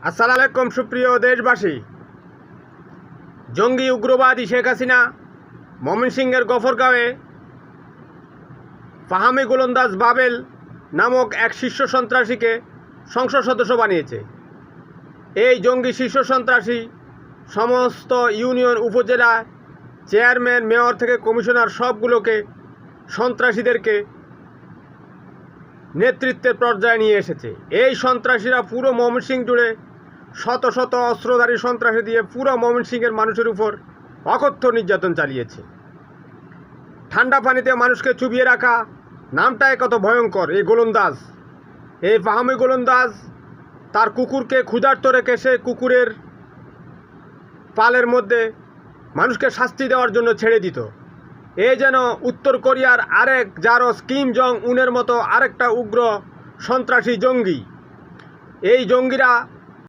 আসসালামু আলাইকুম সুপ্রিয় দেশবাসী। জঙ্গি উগ্রবাদী শেখ হাসিনা ময়মনসিংহের গফরগাঁওয়ে ফাহামি গোলন্দাজ বাবেল নামক এক শীর্ষ সন্ত্রাসীকে সংসদ সদস্য বানিয়েছে। এই জঙ্গি শীর্ষ সন্ত্রাসী সমস্ত ইউনিয়ন উপজেলা চেয়ারম্যান মেয়র থেকে কমিশনার সবগুলোকে সন্ত্রাসীদেরকে নেতৃত্বের পর্যায়ে নিয়ে এসেছে। এই সন্ত্রাসীরা পুরো ময়মনসিংহ জুড়ে শত শত অস্ত্রধারী সন্ত্রাসী দিয়ে পুরো ময়মনসিংহের মানুষের উপর অকথ্য নির্যাতন চালিয়েছে। ঠান্ডা পানিতে মানুষকে চুবিয়ে রাখা নামটাই কত ভয়ঙ্কর। এই গোলন্দাজ, এই ফাহামি গোলন্দাজ তার কুকুরকে ক্ষুধার্ত রেখে সে কুকুরের পালের মধ্যে মানুষকে শাস্তি দেওয়ার জন্য ছেড়ে দিত। এ যেন উত্তর কোরিয়ার আরেক জারস কিম জং উনের মতো আরেকটা উগ্র সন্ত্রাসী জঙ্গি। এই জঙ্গিরা